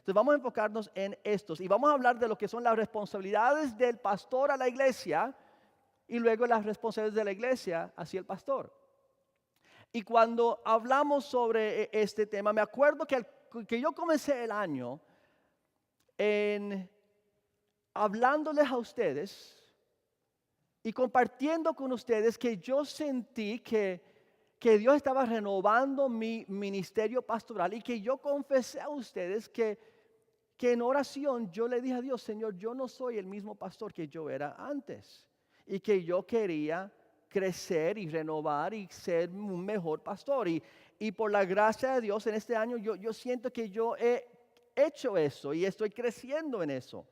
Entonces vamos a enfocarnos en estos y vamos a hablar de lo que son las responsabilidades del pastor a la iglesia y luego las responsabilidades de la iglesia hacia el pastor. Y cuando hablamos sobre este tema, me acuerdo que yo comencé el año en hablándoles a ustedes y compartiendo con ustedes que yo sentí que Dios estaba renovando mi ministerio pastoral y que yo confesé a ustedes que en oración yo le dije a Dios, Señor, yo no soy el mismo pastor que yo era antes y que yo quería crecer y renovar y ser un mejor pastor. Y por la gracia de Dios en este año yo siento que yo he hecho eso y estoy creciendo en eso.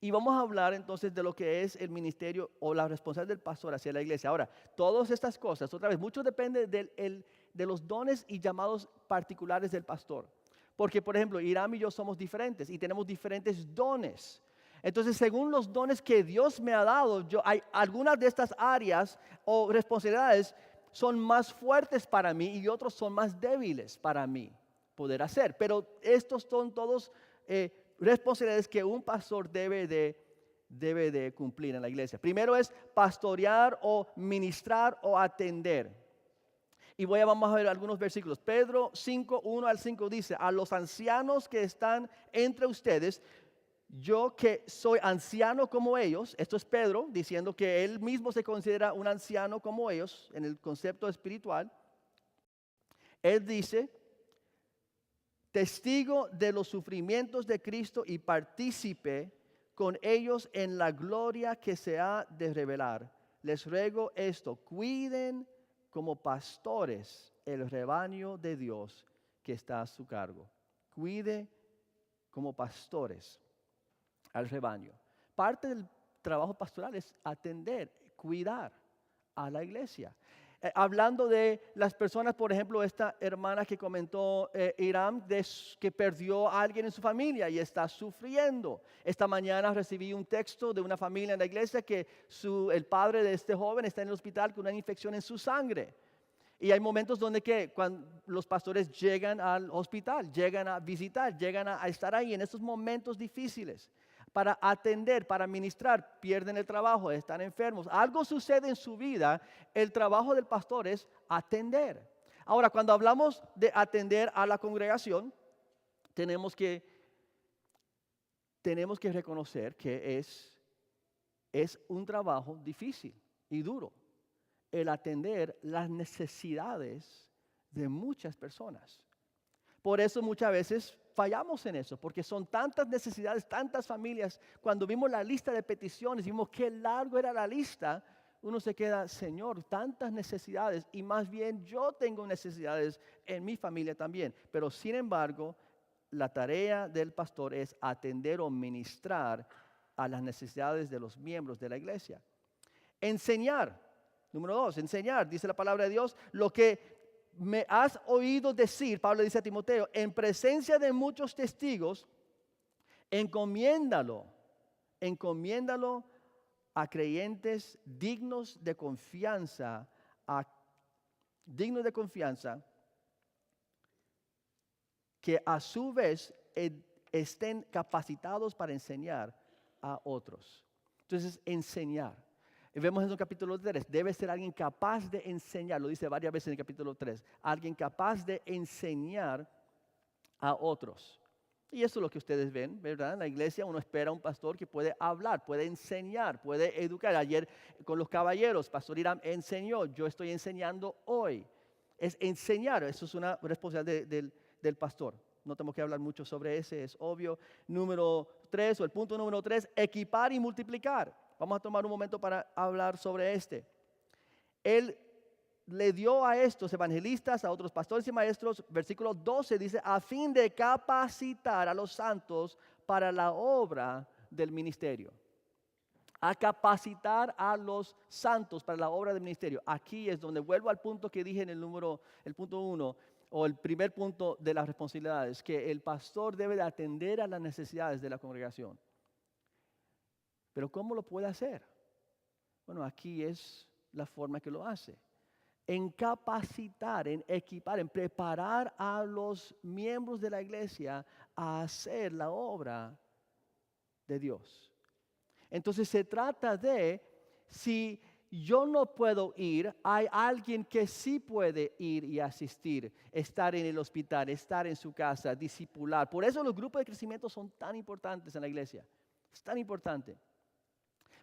Y vamos a hablar entonces de lo que es el ministerio o la responsabilidad del pastor hacia la iglesia. Ahora, todas estas cosas, otra vez, mucho depende de los dones y llamados particulares del pastor. Porque, por ejemplo, Hiram y yo somos diferentes y tenemos diferentes dones. Entonces, según los dones que Dios me ha dado, hay algunas de estas áreas o responsabilidades son más fuertes para mí y otros son más débiles para mí poder hacer. Pero estos son todos responsabilidades que un pastor debe de cumplir en la iglesia. Primero es pastorear o ministrar o atender. Y vamos a ver algunos versículos. Pedro 5, 1 al 5 dice, a los ancianos que están entre ustedes, yo que soy anciano como ellos, esto es Pedro diciendo que él mismo se considera un anciano como ellos en el concepto espiritual. Él dice, testigo de los sufrimientos de Cristo y partícipe con ellos en la gloria que se ha de revelar. Les ruego esto, cuiden como pastores el rebaño de Dios que está a su cargo. Cuide como pastores al rebaño. Parte del trabajo pastoral es atender, cuidar a la iglesia. Hablando de las personas, por ejemplo, esta hermana que comentó Hiram, que perdió a alguien en su familia y está sufriendo. Esta mañana recibí un texto de una familia en la iglesia que el padre de este joven está en el hospital con una infección en su sangre. Y hay momentos donde cuando los pastores llegan al hospital, llegan a visitar, llegan a estar ahí en estos momentos difíciles para atender, para ministrar, pierden el trabajo, están enfermos. Algo sucede en su vida, el trabajo del pastor es atender. Ahora, cuando hablamos de atender a la congregación, tenemos que reconocer que es un trabajo difícil y duro el atender las necesidades de muchas personas. Por eso muchas veces fallamos en eso, porque son tantas necesidades, tantas familias. Cuando vimos la lista de peticiones, vimos qué largo era la lista, uno se queda, Señor, tantas necesidades, y más bien yo tengo necesidades en mi familia también. Pero sin embargo, la tarea del pastor es atender o ministrar a las necesidades de los miembros de la iglesia. Enseñar. Número 2, enseñar. Dice la palabra de Dios, lo que me has oído decir, Pablo dice a Timoteo, en presencia de muchos testigos, encomiéndalo a creyentes dignos de confianza, que a su vez estén capacitados para enseñar a otros. Entonces, enseñar. Vemos en el capítulo 3, debe ser alguien capaz de enseñar, lo dice varias veces en el capítulo 3, alguien capaz de enseñar a otros. Y eso es lo que ustedes ven, ¿verdad? En la iglesia uno espera a un pastor que puede hablar, puede enseñar, puede educar. Ayer con los caballeros, Pastor Hiram enseñó, yo estoy enseñando hoy. Es enseñar, eso es una responsabilidad del pastor. No tenemos que hablar mucho sobre ese, es obvio. Número 3, o el punto número 3, equipar y multiplicar. Vamos a tomar un momento para hablar sobre este. Él le dio a estos evangelistas, a otros pastores y maestros, versículo 12 dice, a fin de capacitar a los santos para la obra del ministerio. A capacitar a los santos para la obra del ministerio. Aquí es donde vuelvo al punto que dije en el punto 1, o el primer punto de las responsabilidades, que el pastor debe de atender a las necesidades de la congregación. Pero ¿cómo lo puede hacer? Bueno, aquí es la forma que lo hace. en capacitar, en equipar, en preparar a los miembros de la iglesia a hacer la obra de Dios. Entonces se trata de, si yo no puedo ir, hay alguien que sí puede ir y asistir, estar en el hospital, estar en su casa, discipular. Por eso los grupos de crecimiento son tan importantes en la iglesia. Es tan importante.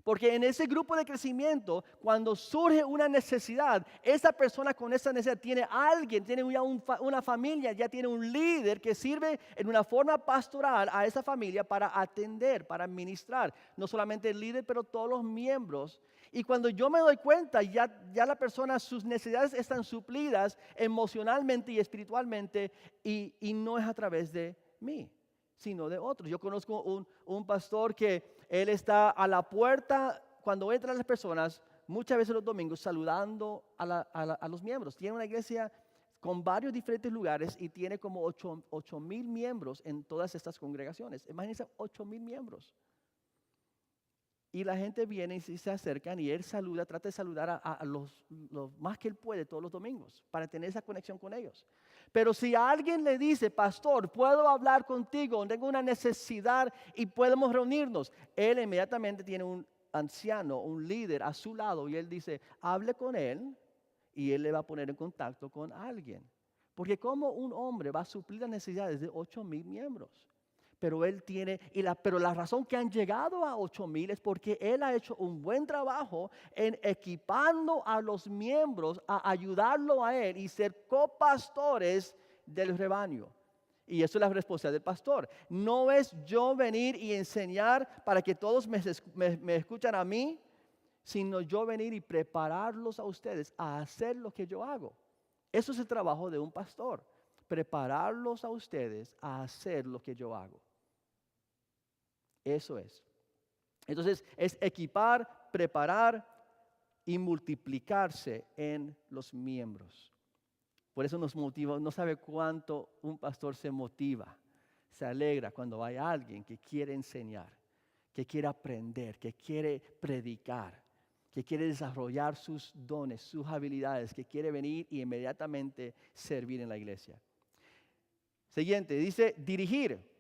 Porque en ese grupo de crecimiento, cuando surge una necesidad, esa persona con esa necesidad tiene alguien, tiene ya una familia, ya tiene un líder que sirve en una forma pastoral a esa familia para atender, para administrar. No solamente el líder, pero todos los miembros. Y cuando yo me doy cuenta, ya la persona, sus necesidades están suplidas emocionalmente y espiritualmente, y no es a través de mí, sino de otros. Yo conozco un pastor que él está a la puerta cuando entran las personas, muchas veces los domingos, saludando a los miembros. Tiene una iglesia con varios diferentes lugares y tiene como 8,000 miembros en todas estas congregaciones. Imagínense 8,000 miembros. Y la gente viene y se acercan y él saluda, trata de saludar a los más que él puede todos los domingos para tener esa conexión con ellos. Pero si alguien le dice, pastor, puedo hablar contigo, tengo una necesidad y podemos reunirnos, él inmediatamente tiene un anciano, un líder a su lado y él dice, hable con él y él le va a poner en contacto con alguien. Porque como un hombre va a suplir las necesidades de 8,000 miembros. Pero él tiene, pero la razón que han llegado a 8,000 es porque él ha hecho un buen trabajo en equipando a los miembros a ayudarlo a él y ser copastores del rebaño. Y eso es la responsabilidad del pastor. No es yo venir y enseñar para que todos me escuchan a mí, sino yo venir y prepararlos a ustedes a hacer lo que yo hago. Eso es el trabajo de un pastor. Prepararlos a ustedes a hacer lo que yo hago. Eso es. Entonces es equipar, preparar y multiplicarse en los miembros. Por eso nos motiva, no sabe cuánto un pastor se motiva, se alegra cuando hay alguien que quiere enseñar, que quiere aprender, que quiere predicar, que quiere desarrollar sus dones, sus habilidades, que quiere venir y inmediatamente servir en la iglesia. Siguiente, dice dirigir.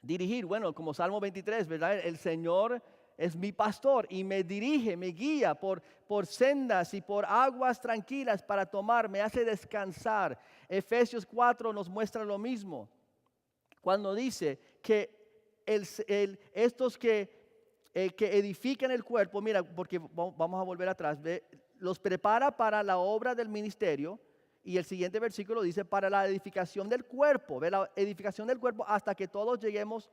Dirigir, bueno, como Salmo 23, ¿verdad? El Señor es mi pastor y me dirige, me guía por sendas y por aguas tranquilas para tomar, me hace descansar. Efesios 4 nos muestra lo mismo. Cuando dice que estos que edifican el cuerpo, mira, porque vamos a volver atrás, los prepara para la obra del ministerio. Y el siguiente versículo dice, para la edificación del cuerpo, ¿ve? La edificación del cuerpo hasta que todos lleguemos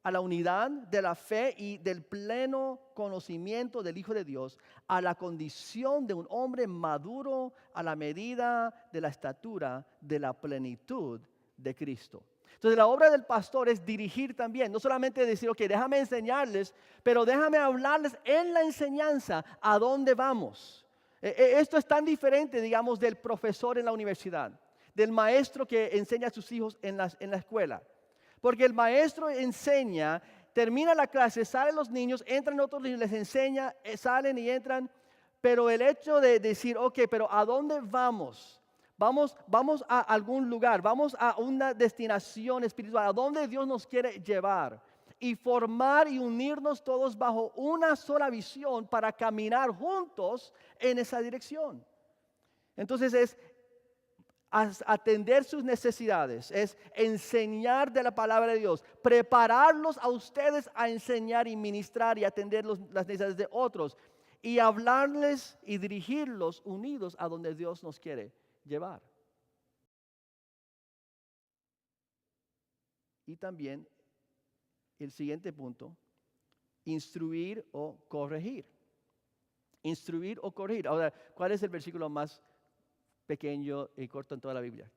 a la unidad de la fe y del pleno conocimiento del Hijo de Dios, a la condición de un hombre maduro a la medida de la estatura de la plenitud de Cristo. Entonces la obra del pastor es dirigir también, no solamente decir, ok, déjame enseñarles, pero déjame hablarles en la enseñanza a dónde vamos. Esto es tan diferente, digamos, del profesor en la universidad, del maestro que enseña a sus hijos en la escuela. Porque el maestro enseña, termina la clase, salen los niños, entran otros niños, les enseña, salen y entran. Pero el hecho de decir, ok, pero ¿a dónde vamos? Vamos a algún lugar, vamos a una destinación espiritual, ¿a dónde Dios nos quiere llevar? Y formar y unirnos todos bajo una sola visión para caminar juntos en esa dirección. Entonces es atender sus necesidades, es enseñar de la palabra de Dios, prepararlos a ustedes a enseñar y ministrar y atender las necesidades de otros y hablarles y dirigirlos unidos a donde Dios nos quiere llevar. Y también el siguiente punto, instruir o corregir. Instruir o corregir. Ahora, ¿cuál es el versículo más pequeño y corto en toda la Biblia?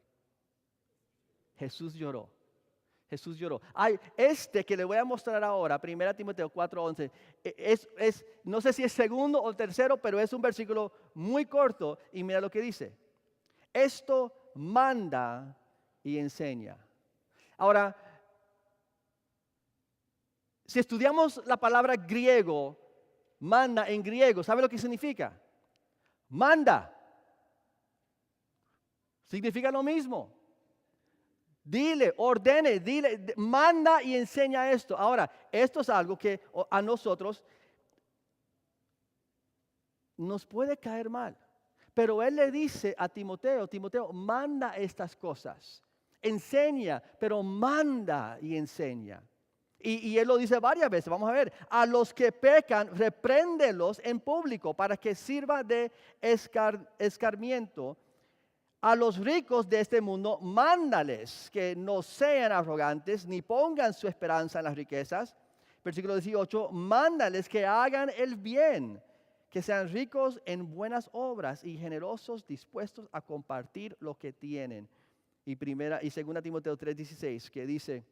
Jesús lloró. Jesús lloró. Que le voy a mostrar ahora, 1 Timoteo 4:11, no sé si es segundo o tercero, pero es un versículo muy corto y mira lo que dice. Esto manda y enseña. Ahora, si estudiamos la palabra griego, manda en griego, ¿sabe lo que significa? Manda. Significa lo mismo. Dile, ordene, dile, manda y enseña esto. Ahora, esto es algo que a nosotros nos puede caer mal. Pero él le dice a Timoteo, Timoteo, manda estas cosas. Enseña, pero manda y enseña. Y él lo dice varias veces, vamos a ver. A los que pecan, repréndelos en público para que sirva de escarmiento. A los ricos de este mundo, mándales que no sean arrogantes ni pongan su esperanza en las riquezas. Versículo 18, mándales que hagan el bien, que sean ricos en buenas obras y generosos, dispuestos a compartir lo que tienen. Y segunda Timoteo 3:16, que dice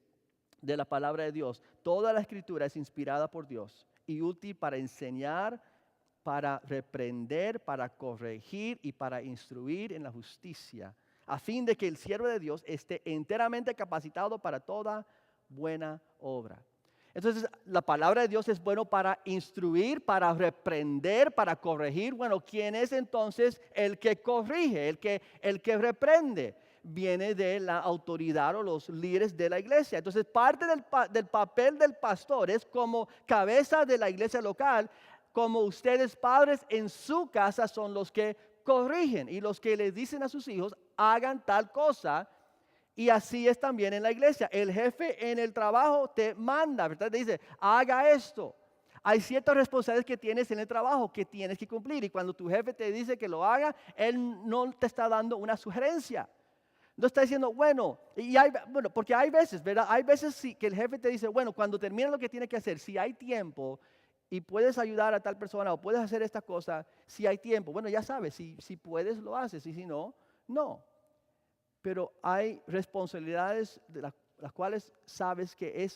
de la palabra de Dios, toda la escritura es inspirada por Dios y útil para enseñar, para reprender, para corregir y para instruir en la justicia, a fin de que el siervo de Dios esté enteramente capacitado para toda buena obra. Entonces, la palabra de Dios es bueno para instruir, para reprender, para corregir. Bueno, ¿quién es entonces el que corrige, el que reprende? Viene de la autoridad o los líderes de la iglesia. Entonces, parte del papel del pastor es como cabeza de la iglesia local, como ustedes padres en su casa son los que corrigen y los que le dicen a sus hijos, hagan tal cosa. Y así es también en la iglesia. El jefe en el trabajo te manda, ¿verdad? Te dice, haga esto. Hay ciertas responsabilidades que tienes en el trabajo que tienes que cumplir. Y cuando tu jefe te dice que lo haga, él no te está dando una sugerencia. No está diciendo, bueno, porque hay veces, ¿verdad? Hay veces sí que el jefe te dice, bueno, cuando termine lo que tiene que hacer, si hay tiempo y puedes ayudar a tal persona o puedes hacer esta cosa, si hay tiempo, bueno, ya sabes, si puedes lo haces y si no, no. Pero hay responsabilidades de las cuales sabes que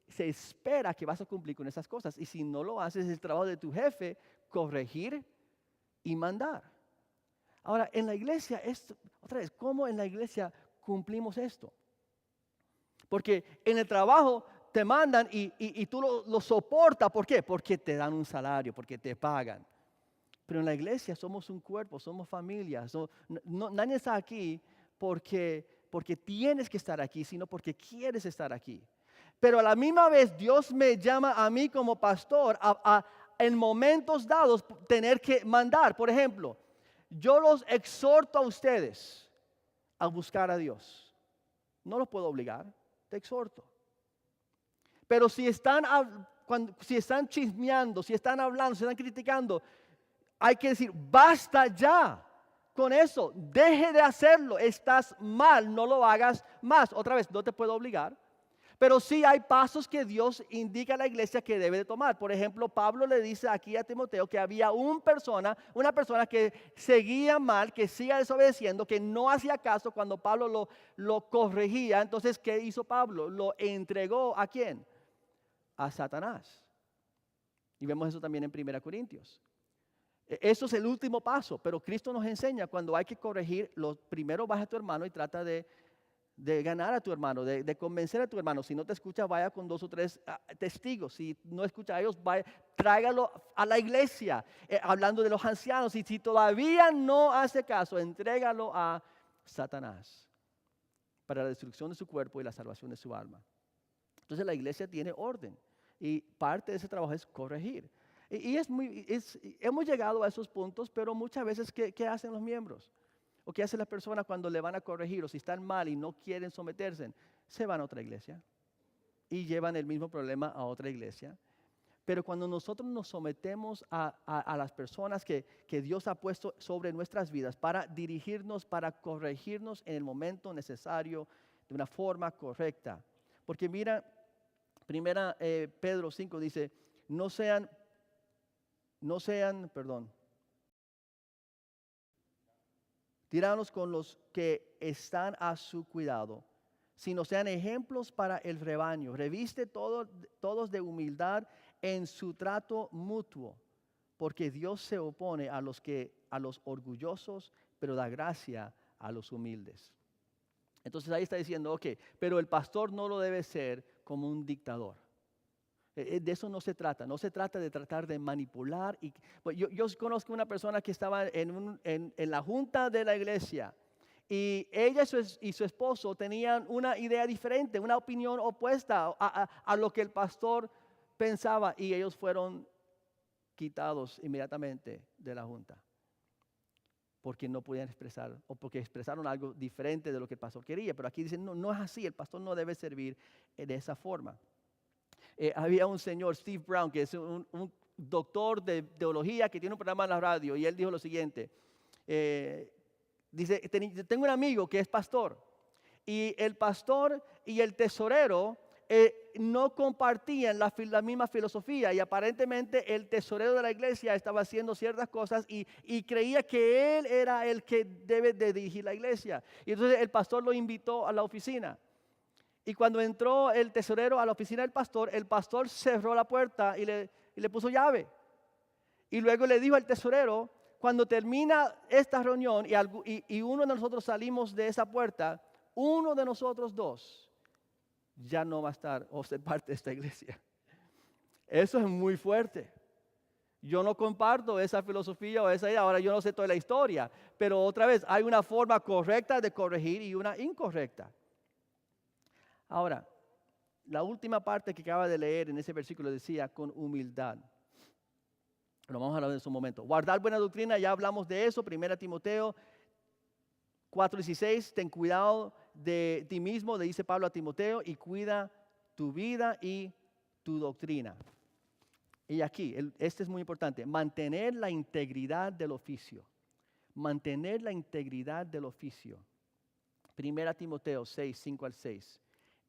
se espera que vas a cumplir con esas cosas. Y si no lo haces, es el trabajo de tu jefe corregir y mandar. Ahora, en la iglesia, otra vez, ¿cómo en la iglesia cumplimos esto? Porque en el trabajo te mandan y tú lo soportas. ¿Por qué? Porque te dan un salario, porque te pagan. Pero en la iglesia somos un cuerpo, somos familia. Nadie está aquí porque tienes que estar aquí, sino porque quieres estar aquí. Pero a la misma vez Dios me llama a mí como pastor en momentos dados tener que mandar. Por ejemplo, yo los exhorto a ustedes a buscar a Dios. No los puedo obligar, te exhorto. Pero si están chismeando, si están hablando, si están criticando, hay que decir, basta ya con eso, deje de hacerlo, estás mal, no lo hagas más. Otra vez, no te puedo obligar, pero sí hay pasos que Dios indica a la iglesia que debe de tomar. Por ejemplo, Pablo le dice aquí a Timoteo que había una persona que seguía mal, que siga desobedeciendo, que no hacía caso cuando Pablo lo corregía. Entonces, ¿qué hizo Pablo? Lo entregó ¿a quién? A Satanás. Y vemos eso también en 1 Corintios. Eso es el último paso, pero Cristo nos enseña cuando hay que corregir, primero vas a tu hermano y trata de ganar a tu hermano, de convencer a tu hermano. Si no te escucha, vaya con 2 o 3 testigos. Si no escucha a ellos, tráigalo a la iglesia, hablando de los ancianos. Y si todavía no hace caso, entrégalo a Satanás para la destrucción de su cuerpo y la salvación de su alma. Entonces la iglesia tiene orden y parte de ese trabajo es corregir. Hemos llegado a esos puntos, pero muchas veces, ¿qué hacen los miembros? ¿O qué hacen las personas cuando le van a corregir? O si están mal y no quieren someterse, se van a otra iglesia y llevan el mismo problema a otra iglesia. Pero cuando nosotros nos sometemos a las personas que Dios ha puesto sobre nuestras vidas para dirigirnos, para corregirnos en el momento necesario, de una forma correcta. Porque mira, primera Pedro 5 dice, no sean, tiranos con los que están a su cuidado, sino sean ejemplos para el rebaño. Reviste todos de humildad en su trato mutuo, porque Dios se opone a los orgullosos, pero da gracia a los humildes. Entonces ahí está diciendo, ok, pero el pastor no lo debe ser como un dictador. De eso no se trata de tratar de manipular. Yo conozco una persona que estaba en la junta de la iglesia Y ella y su esposo tenían una idea diferente, una opinión opuesta a lo que el pastor pensaba, y ellos fueron quitados inmediatamente de la junta porque no podían expresar o porque expresaron algo diferente de lo que el pastor quería. Pero aquí dicen, no, no es así, el pastor no debe servir de esa forma. Había un señor, Steve Brown, que es un doctor de teología que tiene un programa en la radio, y él dijo lo siguiente, dice, tengo un amigo que es pastor, y el pastor y el tesorero no compartían la misma filosofía, y aparentemente el tesorero de la iglesia estaba haciendo ciertas cosas y creía que él era el que debe de dirigir la iglesia. Y entonces el pastor lo invitó a la oficina. Y cuando entró el tesorero a la oficina del pastor, el pastor cerró la puerta y le puso llave. Y luego le dijo al tesorero, cuando termina esta reunión y uno de nosotros salimos de esa puerta, uno de nosotros dos ya no va a estar o ser parte de esta iglesia. Eso es muy fuerte. Yo no comparto esa filosofía o esa idea. Ahora yo no sé toda la historia, pero otra vez hay una forma correcta de corregir y una incorrecta. Ahora, la última parte que acaba de leer en ese versículo decía con humildad. Lo vamos a hablar en su momento. Guardar buena doctrina, ya hablamos de eso. 1 Timoteo 4:16, ten cuidado de ti mismo, le dice Pablo a Timoteo, y cuida tu vida y tu doctrina. Y aquí, este es muy importante, mantener la integridad del oficio. Mantener la integridad del oficio. 1 Timoteo 6:5-6.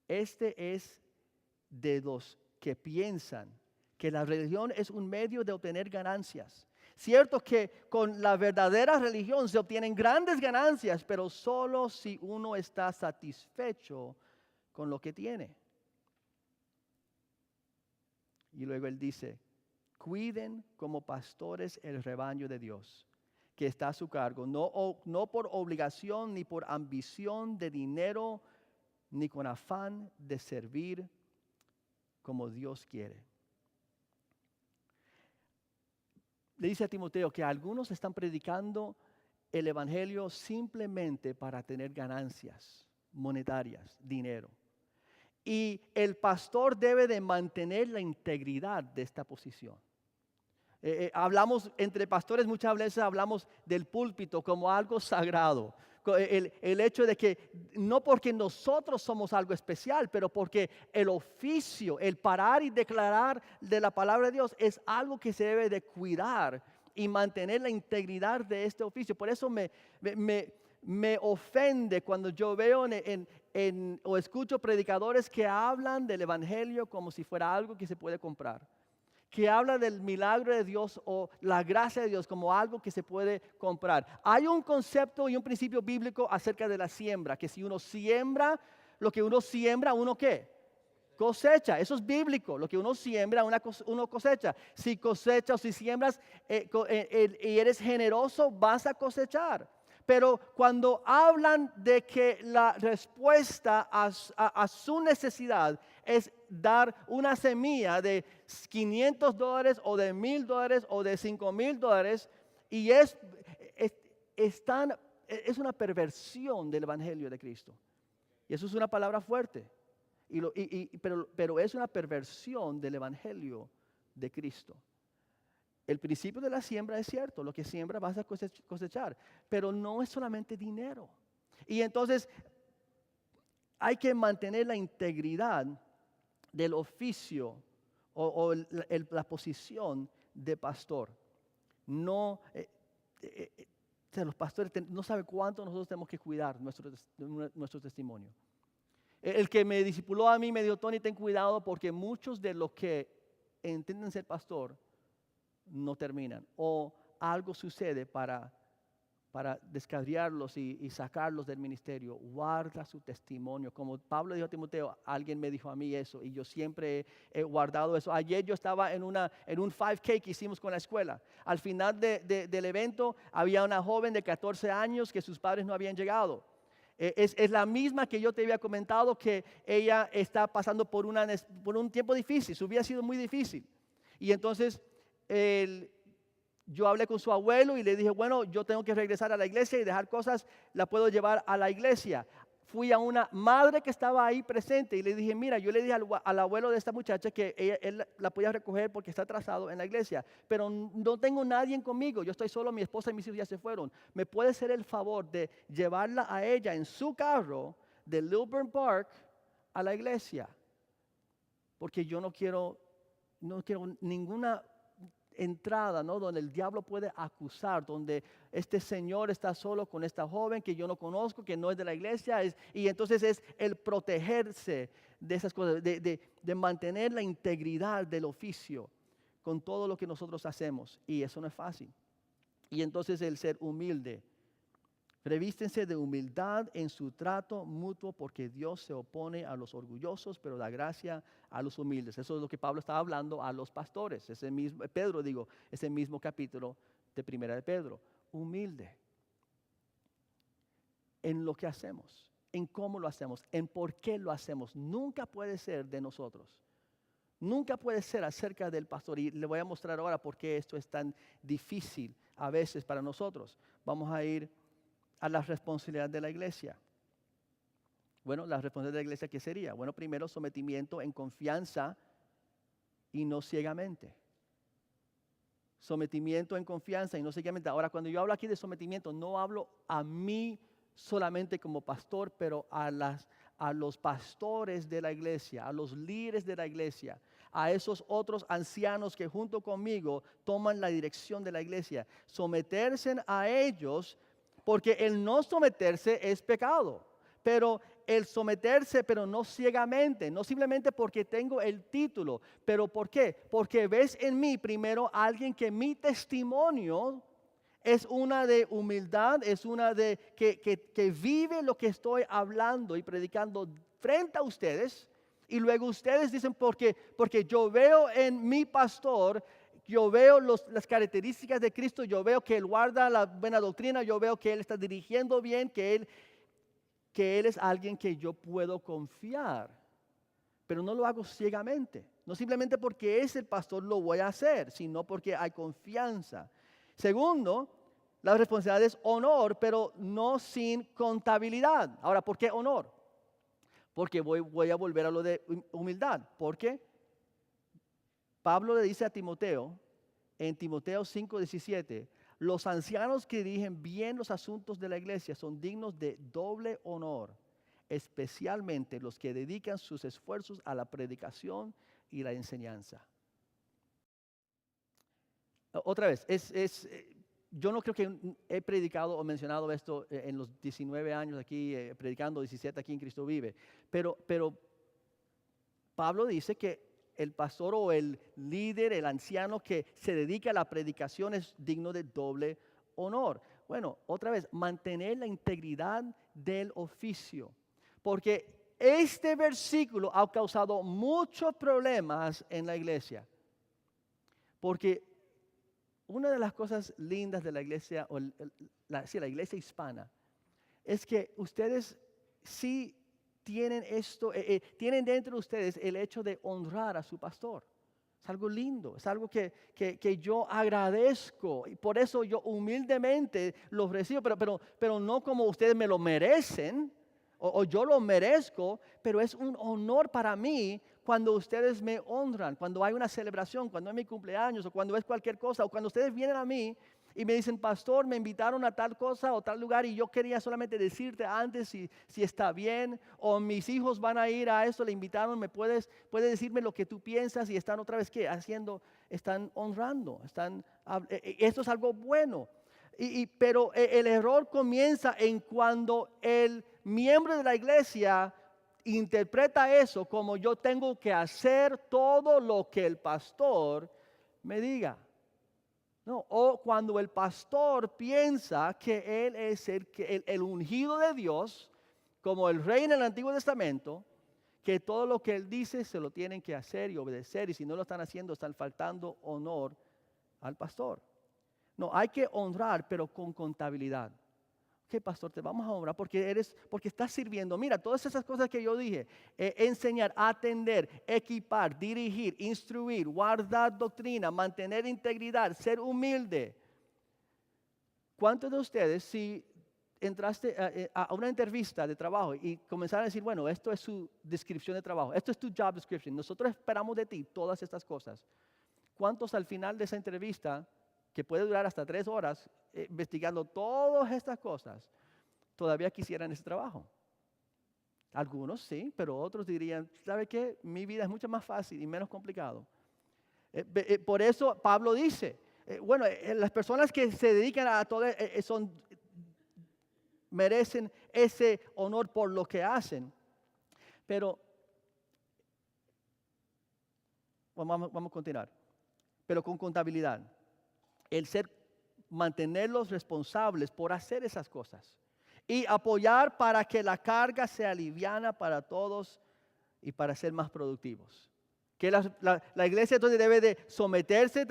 Este es de los que piensan que la religión es un medio de obtener ganancias. Cierto que con la verdadera religión se obtienen grandes ganancias, pero solo si uno está satisfecho con lo que tiene. Y luego él dice, cuiden como pastores el rebaño de Dios, que está a su cargo, no por obligación ni por ambición de dinero, ni con afán de servir como Dios quiere. Le dice a Timoteo que algunos están predicando el evangelio simplemente para tener ganancias monetarias, dinero. Y el pastor debe de mantener la integridad de esta posición. Hablamos entre pastores, muchas veces hablamos del púlpito como algo sagrado. El hecho de que no porque nosotros somos algo especial, pero porque el oficio, el parar y declarar de la palabra de Dios es algo que se debe de cuidar y mantener la integridad de este oficio. Por eso me ofende cuando yo veo o escucho predicadores que hablan del evangelio como si fuera algo que se puede comprar, que habla del milagro de Dios o la gracia de Dios como algo que se puede comprar. Hay un concepto y un principio bíblico acerca de la siembra, que si uno siembra, lo que uno siembra, ¿uno qué? Cosecha. Eso es bíblico. Lo que uno siembra, uno cosecha. Si cosechas o si siembras y eres generoso, vas a cosechar. Pero cuando hablan de que la respuesta a su necesidad es dar una semilla de $500 o de $1,000 o de $5,000, y es una perversión del evangelio de Cristo. Y eso es una palabra fuerte, pero es una perversión del evangelio de Cristo. El principio de la siembra es cierto, lo que siembra vas a cosechar, pero no es solamente dinero. Y entonces hay que mantener la integridad del oficio o la posición de pastor. No, los pastores no saben cuánto nosotros tenemos que cuidar nuestro testimonio. El que me discipuló a mí me dijo, Tony, ten cuidado porque muchos de los que entienden ser pastor no terminan, o algo sucede para descarriarlos y sacarlos del ministerio. Guarda su testimonio. Como Pablo dijo a Timoteo, alguien me dijo a mí eso y yo siempre he guardado eso. Ayer yo estaba en un 5K que hicimos con la escuela. Al final del evento había una joven de 14 años que sus padres no habían llegado. Es la misma que yo te había comentado, que ella está pasando por un tiempo difícil. Su vida ha sido muy difícil. Y entonces yo hablé con su abuelo y le dije, bueno, yo tengo que regresar a la iglesia y dejar cosas, la puedo llevar a la iglesia. Fui a una madre que estaba ahí presente y le dije, mira, yo le dije al abuelo de esta muchacha que él la podía recoger porque está atrasado en la iglesia, pero no tengo nadie conmigo, yo estoy solo, mi esposa y mis hijos ya se fueron. ¿Me puede hacer el favor de llevarla a ella en su carro de Lilburn Park a la iglesia? Porque yo no quiero ninguna entrada, ¿no? Donde el diablo puede acusar, donde este señor está solo con esta joven que yo no conozco, que no es de la iglesia, y entonces es el protegerse de esas cosas, de mantener la integridad del oficio con todo lo que nosotros hacemos, y eso no es fácil. Y entonces el ser humilde. Revístense de humildad en su trato mutuo, porque Dios se opone a los orgullosos, pero da gracia a los humildes. Eso es lo que Pablo estaba hablando a los pastores. Ese mismo capítulo de Primera de Pedro. Humilde en lo que hacemos, en cómo lo hacemos, en por qué lo hacemos. Nunca puede ser de nosotros. Nunca puede ser acerca del pastor. Y le voy a mostrar ahora por qué esto es tan difícil a veces para nosotros. Vamos a ir a la responsabilidad de la iglesia. Bueno, la responsabilidad de la iglesia, ¿qué sería? Bueno, primero, sometimiento en confianza y no ciegamente. Sometimiento en confianza y no ciegamente. Ahora, cuando yo hablo aquí de sometimiento, no hablo a mí solamente como pastor, pero a los pastores de la iglesia, a los líderes de la iglesia, a esos otros ancianos que junto conmigo toman la dirección de la iglesia. Someterse a ellos, porque el no someterse es pecado, pero el someterse, pero no ciegamente, no simplemente porque tengo el título, pero ¿por qué? Porque ves en mí primero a alguien que mi testimonio es una de humildad, es una de que vive lo que estoy hablando y predicando frente a ustedes, y luego ustedes dicen, porque yo veo en mi pastor, yo veo las características de Cristo, yo veo que Él guarda la buena doctrina, yo veo que Él está dirigiendo bien, que Él es alguien que yo puedo confiar. Pero no lo hago ciegamente. No simplemente porque es el pastor lo voy a hacer, sino porque hay confianza. Segundo, la responsabilidad es honor, pero no sin contabilidad. Ahora, ¿por qué honor? Porque voy a volver a lo de humildad. ¿Por qué? Pablo le dice a Timoteo, en Timoteo 5:17, los ancianos que dirigen bien los asuntos de la iglesia son dignos de doble honor, especialmente los que dedican sus esfuerzos a la predicación y la enseñanza. Otra vez, yo no creo que he predicado o mencionado esto en los 19 años aquí, predicando 17 aquí en Cristo Vive, pero Pablo dice que el pastor o el líder, el anciano que se dedica a la predicación es digno de doble honor. Bueno, otra vez, mantener la integridad del oficio. Porque este versículo ha causado muchos problemas en la iglesia. Porque una de las cosas lindas de la iglesia, la iglesia hispana, es que ustedes sí tienen esto, tienen dentro de ustedes el hecho de honrar a su pastor. Es algo lindo, es algo que yo agradezco y por eso yo humildemente los recibo, pero no como ustedes me lo merecen o yo lo merezco, pero es un honor para mí cuando ustedes me honran, cuando hay una celebración, cuando es mi cumpleaños o cuando es cualquier cosa o cuando ustedes vienen a mí y me dicen, pastor, me invitaron a tal cosa o tal lugar y yo quería solamente decirte antes si está bien, o mis hijos van a ir a esto, le invitaron, puedes decirme lo que tú piensas, y están otra vez, ¿qué? Están honrando, esto es algo bueno. Pero el error comienza en cuando el miembro de la iglesia interpreta eso como yo tengo que hacer todo lo que el pastor me diga. No, o cuando el pastor piensa que él es el ungido de Dios, como el rey en el Antiguo Testamento, que todo lo que él dice se lo tienen que hacer y obedecer, y si no lo están haciendo, están faltando honor al pastor. No, hay que honrar, pero con contabilidad, Ok, pastor, te vamos a orar porque estás sirviendo. Mira, todas esas cosas que yo dije, enseñar, atender, equipar, dirigir, instruir, guardar doctrina, mantener integridad, ser humilde. ¿Cuántos de ustedes, si entraste a una entrevista de trabajo y comenzaron a decir, bueno, esto es su descripción de trabajo, esto es tu job description, nosotros esperamos de ti todas estas cosas? ¿Cuántos al final de esa entrevista, que puede durar hasta 3 horas, investigando todas estas cosas, todavía quisieran ese trabajo? Algunos sí, pero otros dirían, ¿sabe qué? Mi vida es mucho más fácil y menos complicado. Por eso Pablo dice, las personas que se dedican a todo merecen ese honor por lo que hacen. Pero, vamos a continuar. Pero con contabilidad. Mantenerlos responsables por hacer esas cosas. Y apoyar para que la carga sea liviana para todos y para ser más productivos. Que la iglesia entonces debe de someterse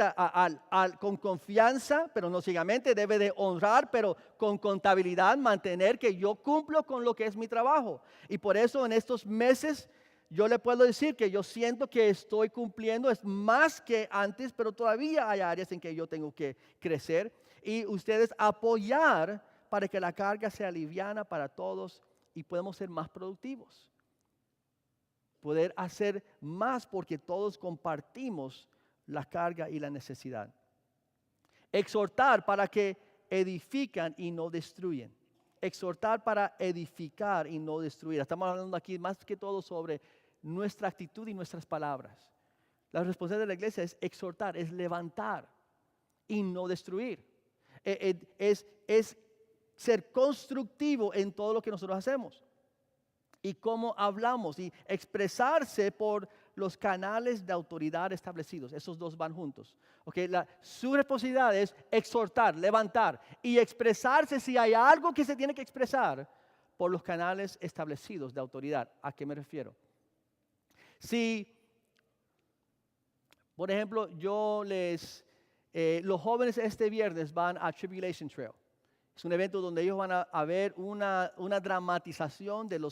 con confianza, pero no ciegamente, debe de honrar, pero con contabilidad, mantener que yo cumplo con lo que es mi trabajo. Y por eso en estos meses yo le puedo decir que yo siento que estoy cumpliendo, es más que antes, pero todavía hay áreas en que yo tengo que crecer. Y ustedes apoyar para que la carga sea liviana para todos y podemos ser más productivos. Poder hacer más porque todos compartimos la carga y la necesidad. Exhortar para que edifican y no destruyen. Exhortar para edificar y no destruir. Estamos hablando aquí más que todo sobre nuestra actitud y nuestras palabras. La responsabilidad de la iglesia es exhortar, es levantar y no destruir. Es ser constructivo en todo lo que nosotros hacemos. Y cómo hablamos y expresarse por los canales de autoridad establecidos. Esos dos van juntos. Okay, su responsabilidad es exhortar, levantar y expresarse si hay algo que se tiene que expresar por los canales establecidos de autoridad. ¿A qué me refiero? Si, por ejemplo, los jóvenes este viernes van a Tribulation Trail. Es un evento donde ellos van a ver una dramatización del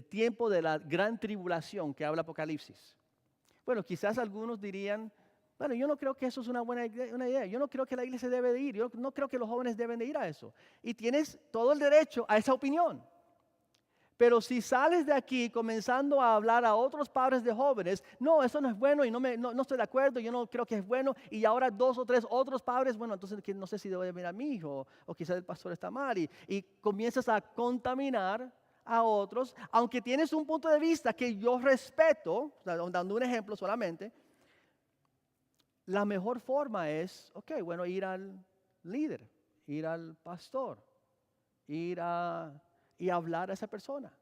tiempo de la gran tribulación que habla Apocalipsis. Bueno, quizás algunos dirían, bueno, yo no creo que eso es una buena idea. Yo no creo que la iglesia debe de ir. Yo no creo que los jóvenes deben de ir a eso. Y tienes todo el derecho a esa opinión. Pero si sales de aquí comenzando a hablar a otros padres de jóvenes, no, eso no es bueno y no estoy de acuerdo, yo no creo que es bueno, y ahora 2 o 3 otros padres, bueno, entonces no sé si debo de mirar a mi hijo, o quizás el pastor está mal, y comienzas a contaminar a otros, aunque tienes un punto de vista que yo respeto, dando un ejemplo solamente, la mejor forma es, ir al líder, ir al pastor, y hablar a esa persona.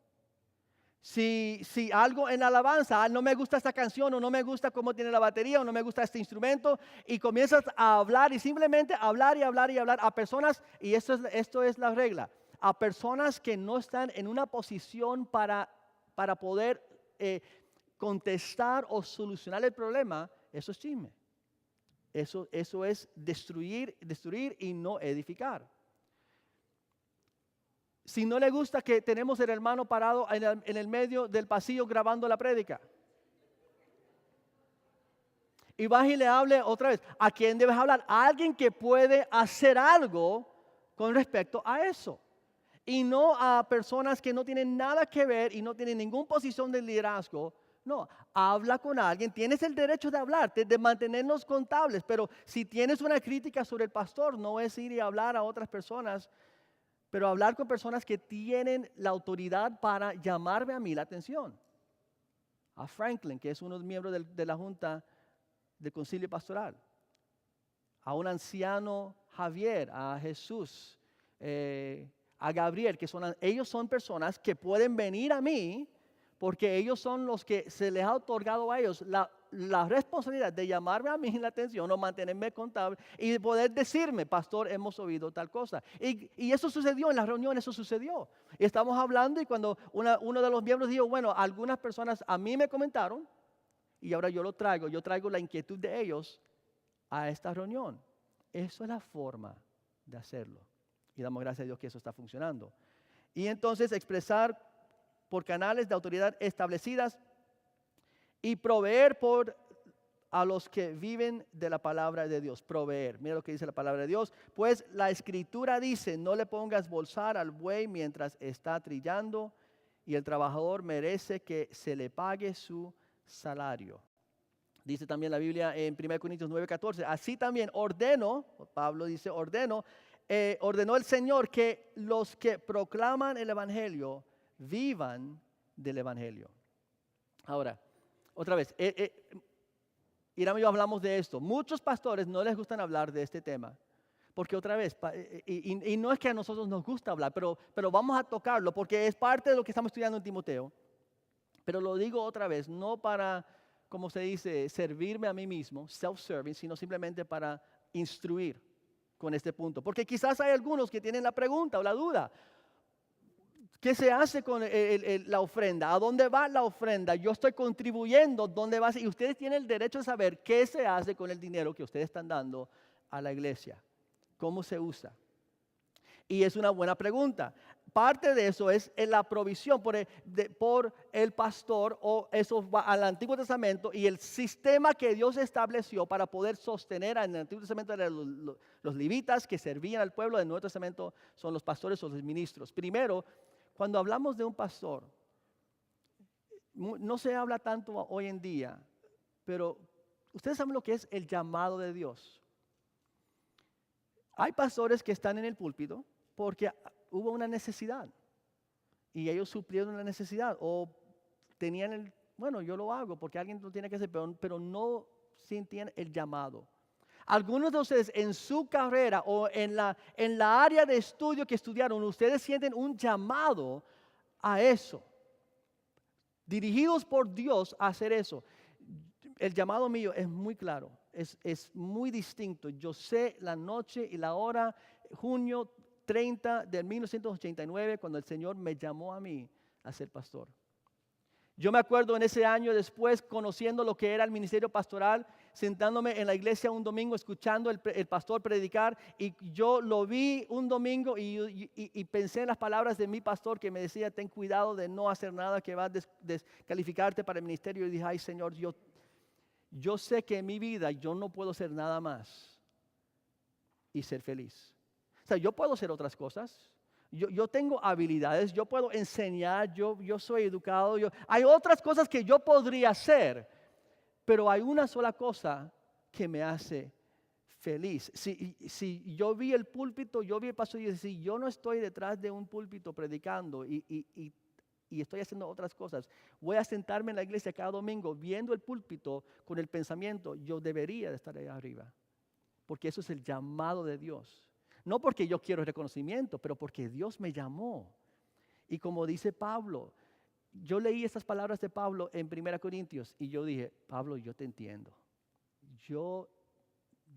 Si algo en la alabanza, no me gusta esta canción, o no me gusta cómo tiene la batería, o no me gusta este instrumento, y comienzas a hablar y simplemente hablar y hablar y hablar a personas, y esto es la regla, a personas que no están en una posición para poder contestar o solucionar el problema, eso es chisme. Eso es destruir y no edificar. Si no le gusta que tenemos el hermano parado en el medio del pasillo grabando la prédica. Y vas y le hable otra vez. ¿A quién debes hablar? A alguien que puede hacer algo con respecto a eso. Y no a personas que no tienen nada que ver y no tienen ninguna posición de liderazgo. No, habla con alguien. Tienes el derecho de hablar, de mantenernos contables. Pero si tienes una crítica sobre el pastor, no es ir y hablar a otras personas, pero hablar con personas que tienen la autoridad para llamarme a mí la atención. A Franklin, que es uno de los miembros de la Junta del Concilio Pastoral. A un anciano Javier, a Jesús, a Gabriel, ellos son personas que pueden venir a mí porque ellos son los que se les ha otorgado a ellos la responsabilidad de llamarme a mí la atención o mantenerme contable y de poder decirme, pastor, hemos oído tal cosa. Y eso sucedió en las reuniones, eso sucedió. Y estamos hablando y cuando uno de los miembros dijo, bueno, algunas personas a mí me comentaron y ahora yo traigo la inquietud de ellos a esta reunión. Eso es la forma de hacerlo. Y damos gracias a Dios que eso está funcionando. Y entonces expresar por canales de autoridad establecidas y proveer a los que viven de la palabra de Dios. Proveer. Mira lo que dice la palabra de Dios. Pues la escritura dice, no le pongas bolsar al buey mientras está trillando, y el trabajador merece que se le pague su salario. Dice también la Biblia en 1 Corintios 9:14. Así también ordeno, Pablo dice, ordenó el Señor que los que proclaman el evangelio vivan del evangelio. Ahora, otra vez, Irán y yo hablamos de esto. Muchos pastores no les gustan hablar de este tema. Porque otra vez, y no es que a nosotros nos gusta hablar, pero vamos a tocarlo porque es parte de lo que estamos estudiando en Timoteo. Pero lo digo otra vez, no para, como se dice, servirme a mí mismo, self-serving, sino simplemente para instruir con este punto. Porque quizás hay algunos que tienen la pregunta o la duda. ¿Qué se hace con la ofrenda? ¿A dónde va la ofrenda? Yo estoy contribuyendo, ¿dónde va? Y ustedes tienen el derecho de saber qué se hace con el dinero que ustedes están dando a la iglesia. ¿Cómo se usa? Y es una buena pregunta. Parte de eso es la provisión por el pastor, o eso va al Antiguo Testamento, y el sistema que Dios estableció para poder sostener en el Antiguo Testamento los levitas que servían al pueblo. En el Nuevo Testamento son los pastores o los ministros. Primero, cuando hablamos de un pastor, no se habla tanto hoy en día, pero ustedes saben lo que es el llamado de Dios. Hay pastores que están en el púlpito porque hubo una necesidad y ellos suplieron la necesidad, o tenían bueno, yo lo hago porque alguien lo tiene que hacer, pero no sentían el llamado. Algunos de ustedes en su carrera o en la área de estudio que estudiaron, ustedes sienten un llamado a eso, dirigidos por Dios a hacer eso. El llamado mío es muy claro, es muy distinto. Yo sé la noche y la hora, junio 30 de 1989, cuando el Señor me llamó a mí a ser pastor. Yo me acuerdo en ese año después, conociendo lo que era el ministerio pastoral, sentándome en la iglesia un domingo, escuchando el pastor predicar, y yo lo vi un domingo y pensé en las palabras de mi pastor que me decía, ten cuidado de no hacer nada que va a descalificarte para el ministerio. Y dije, ay Señor, yo sé que en mi vida yo no puedo ser nada más y ser feliz. O sea, yo puedo hacer otras cosas. Yo tengo habilidades, yo puedo enseñar, yo soy educado. Hay otras cosas que yo podría hacer, pero hay una sola cosa que me hace feliz. Si yo vi el púlpito, yo vi el pastor, y si yo no estoy detrás de un púlpito predicando y estoy haciendo otras cosas, voy a sentarme en la iglesia cada domingo viendo el púlpito con el pensamiento, yo debería de estar ahí arriba, porque eso es el llamado de Dios. No porque yo quiero reconocimiento, pero porque Dios me llamó. Y como dice Pablo, yo leí estas palabras de Pablo en 1 Corintios y yo dije, Pablo, yo te entiendo. Yo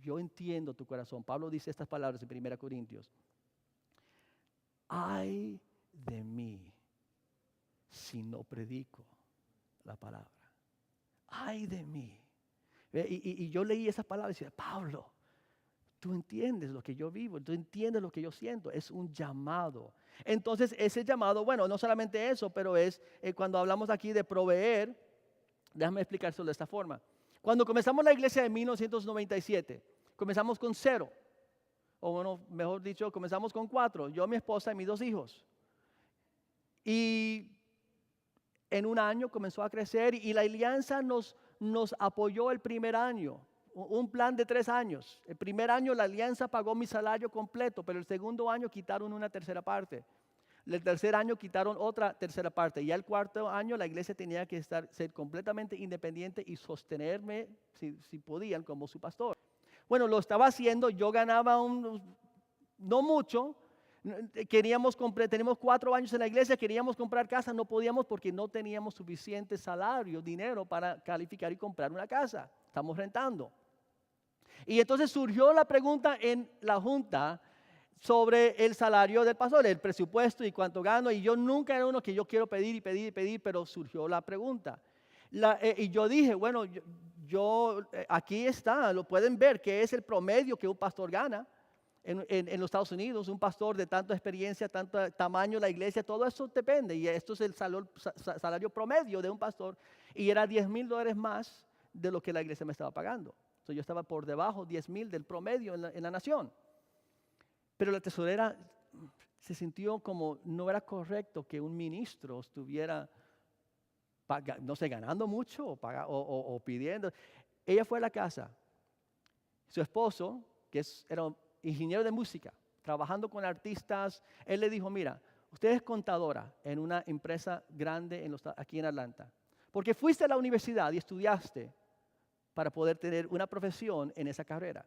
entiendo tu corazón. Pablo dice estas palabras en 1 Corintios. Ay de mí si no predico la palabra. Ay de mí. Y yo leí esas palabras y decía, Pablo, tú entiendes lo que yo vivo, tú entiendes lo que yo siento, es un llamado. Entonces ese llamado, bueno, no solamente eso, pero es cuando hablamos aquí de proveer, déjame explicárselo de esta forma. Cuando comenzamos la iglesia en 1997, comenzamos con 0, o bueno, mejor dicho, comenzamos con 4, yo, mi esposa y mis 2 hijos. Y en un año comenzó a crecer y la alianza nos apoyó el primer año. Un plan de 3 años. El primer año la alianza pagó mi salario completo, pero el segundo año quitaron una tercera parte. El tercer año quitaron otra tercera parte. Y el cuarto año la iglesia tenía que ser completamente independiente y sostenerme, si podían, como su pastor. Bueno, lo estaba haciendo, yo ganaba no mucho. Tenemos 4 años en la iglesia, queríamos comprar casa, no podíamos porque no teníamos suficiente salario, dinero para calificar y comprar una casa. Estamos rentando. Y entonces surgió la pregunta en la junta sobre el salario del pastor, el presupuesto y cuánto gano. Y yo nunca era uno que yo quiero pedir y pedir y pedir, pero surgió la pregunta. Y yo dije, bueno, aquí está, lo pueden ver, que es el promedio que un pastor gana. en los Estados Unidos, un pastor de tanta experiencia, tanto tamaño, la iglesia, todo eso depende. Y esto es el salario promedio de un pastor. Y era $10,000 más de lo que la iglesia me estaba pagando. Entonces yo estaba por debajo, 10,000 del promedio en la nación. Pero la tesorera se sintió como no era correcto que un ministro estuviera, no sé, ganando mucho o pidiendo. Ella fue a la casa. Su esposo, era un ingeniero de música, trabajando con artistas, él le dijo, mira, usted es contadora en una empresa grande aquí en Atlanta, porque fuiste a la universidad y estudiaste para poder tener una profesión en esa carrera.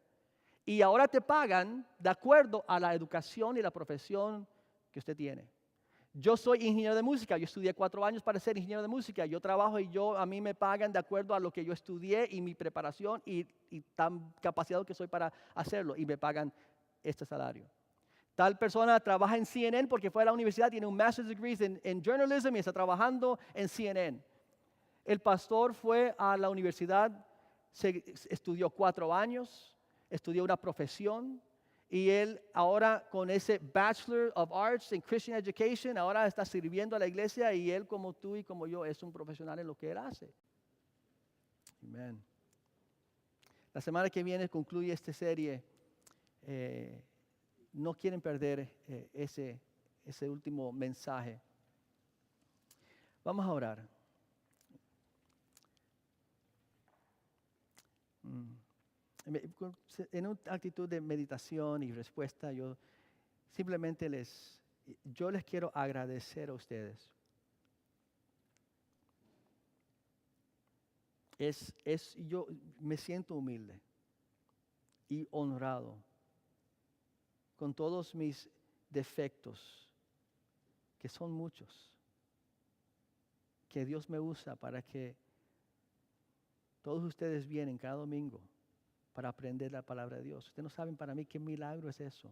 Y ahora te pagan de acuerdo a la educación y la profesión que usted tiene. Yo soy ingeniero de música, yo estudié 4 años para ser ingeniero de música, yo trabajo y a mí me pagan de acuerdo a lo que yo estudié y mi preparación y tan capacitado que soy para hacerlo y me pagan este salario. Tal persona trabaja en CNN porque fue a la universidad, tiene un master's degree en journalism y está trabajando en CNN. El pastor fue a la universidad, estudió 4 años, estudió una profesión. Y él ahora con ese Bachelor of Arts in Christian Education, ahora está sirviendo a la iglesia y él como tú y como yo es un profesional en lo que él hace. Amén. La semana que viene concluye esta serie. No quieren perder ese último mensaje. Vamos a orar. En una actitud de meditación y respuesta, yo simplemente les quiero agradecer a ustedes. Yo me siento humilde y honrado con todos mis defectos, que son muchos, que Dios me usa para que todos ustedes vienen cada domingo para aprender la palabra de Dios. Ustedes no saben para mí qué milagro es eso.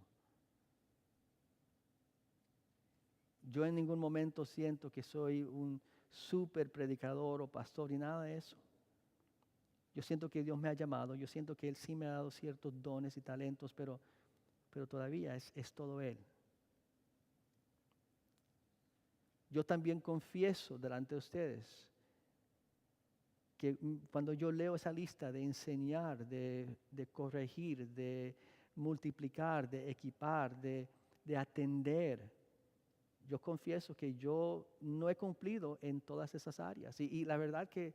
Yo en ningún momento siento que soy un súper predicador o pastor y nada de eso. Yo siento que Dios me ha llamado, yo siento que Él sí me ha dado ciertos dones y talentos, pero todavía es todo Él. Yo también confieso delante de ustedes que cuando yo leo esa lista de enseñar, de corregir, de multiplicar, de equipar, de atender, yo confieso que yo no he cumplido en todas esas áreas. Y la verdad que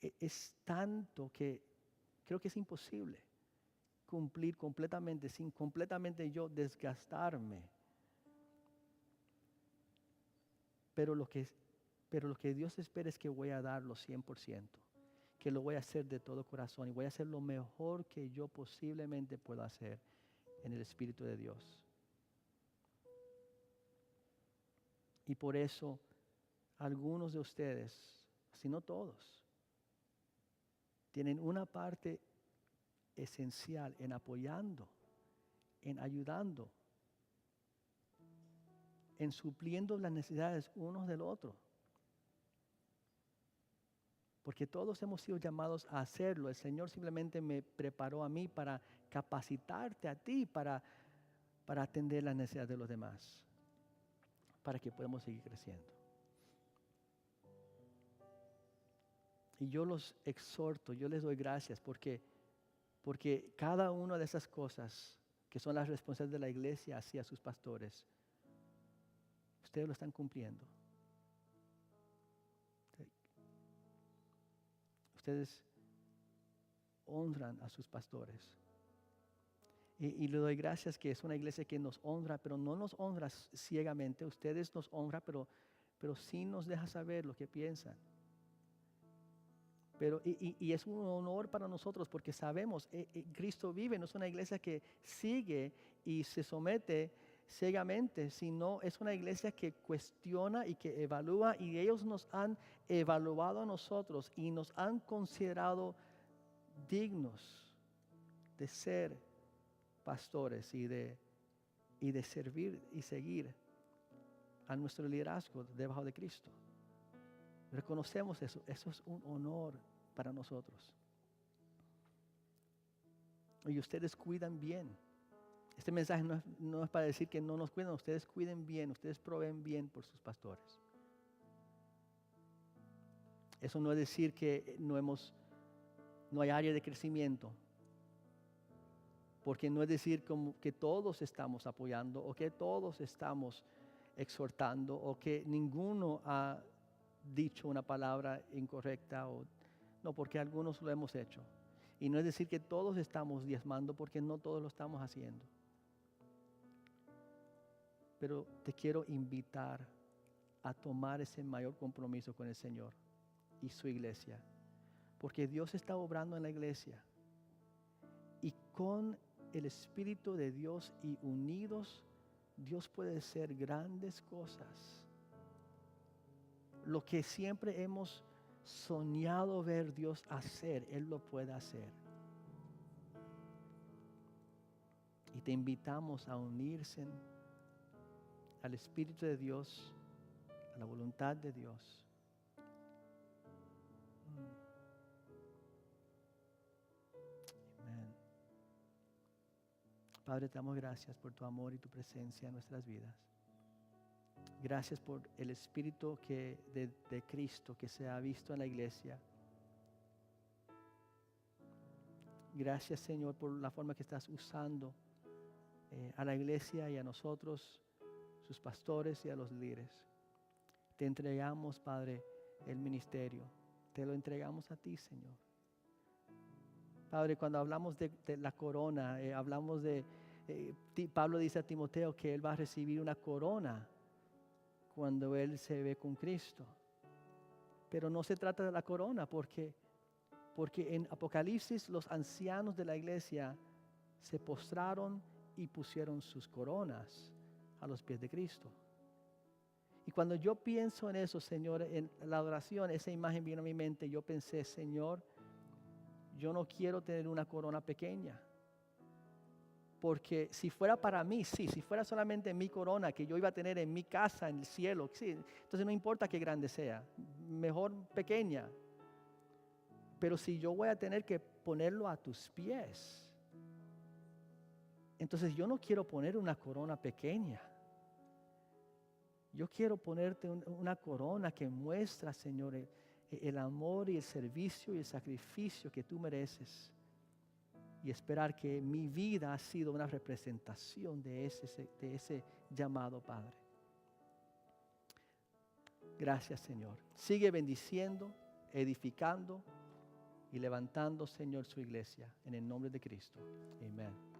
es tanto que creo que es imposible cumplir completamente, sin completamente yo desgastarme. Pero lo que Dios espera es que voy a dar los 100%, que lo voy a hacer de todo corazón y voy a hacer lo mejor que yo posiblemente pueda hacer en el Espíritu de Dios. Y por eso algunos de ustedes, si no todos, tienen una parte esencial en apoyando, en ayudando, en supliendo las necesidades unos del otro. Porque todos hemos sido llamados a hacerlo. El Señor simplemente me preparó a mí para capacitarte a ti, para atender las necesidades de los demás, para que podamos seguir creciendo. Y yo los exhorto, yo les doy gracias porque cada una de esas cosas que son las responsabilidades de la iglesia hacia sus pastores, ustedes lo están cumpliendo. Ustedes honran a sus pastores. Y le doy gracias que es una iglesia que nos honra, pero no nos honra ciegamente. Ustedes nos honran, pero sí nos deja saber lo que piensan. Y es un honor para nosotros porque sabemos, Cristo vive, no es una iglesia que sigue y se somete ciegamente, sino es una iglesia que cuestiona y que evalúa, y ellos nos han evaluado a nosotros y nos han considerado dignos de ser pastores y de servir y seguir a nuestro liderazgo debajo de Cristo. Reconocemos eso es un honor para nosotros. Y ustedes cuidan bien. Este mensaje no es para decir que no nos cuidan, ustedes cuiden bien, ustedes proveen bien por sus pastores. Eso no es decir que no hay área de crecimiento, porque no es decir como que todos estamos apoyando o que todos estamos exhortando o que ninguno ha dicho una palabra incorrecta. No, porque algunos lo hemos hecho. Y no es decir que todos estamos diezmando, porque no todos lo estamos haciendo. Pero te quiero invitar a tomar ese mayor compromiso con el Señor y su iglesia, porque Dios está obrando en la iglesia, y con el Espíritu de Dios y unidos, Dios puede hacer grandes cosas. Lo que siempre hemos soñado ver Dios hacer, Él lo puede hacer. Y te invitamos a unirse al Espíritu de Dios, a la voluntad de Dios. Amén. Padre, te damos gracias por tu amor y tu presencia en nuestras vidas. Gracias por el Espíritu de Cristo que se ha visto en la iglesia. Gracias, Señor, por la forma que estás usando a la iglesia y a nosotros, sus pastores y a los líderes. Te entregamos, Padre, el ministerio. Te lo entregamos a ti, Señor. Padre, cuando hablamos de la corona, hablamos Pablo dice a Timoteo que él va a recibir una corona cuando él se ve con Cristo. Pero no se trata de la corona, porque en Apocalipsis los ancianos de la iglesia se postraron y pusieron sus coronas a los pies de Cristo. Y cuando yo pienso en eso, Señor, en la adoración, esa imagen vino a mi mente. Yo pensé, Señor, yo no quiero tener una corona pequeña. Porque si fuera para mí, sí, si fuera solamente mi corona que yo iba a tener en mi casa, en el cielo, sí, entonces no importa qué grande sea, mejor pequeña. Pero si yo voy a tener que ponerlo a tus pies, entonces yo no quiero poner una corona pequeña. Yo quiero ponerte una corona que muestra, Señor, el amor y el servicio y el sacrificio que tú mereces. Y esperar que mi vida ha sido una representación de ese llamado, Padre. Gracias, Señor. Sigue bendiciendo, edificando y levantando, Señor, su iglesia. En el nombre de Cristo. Amén.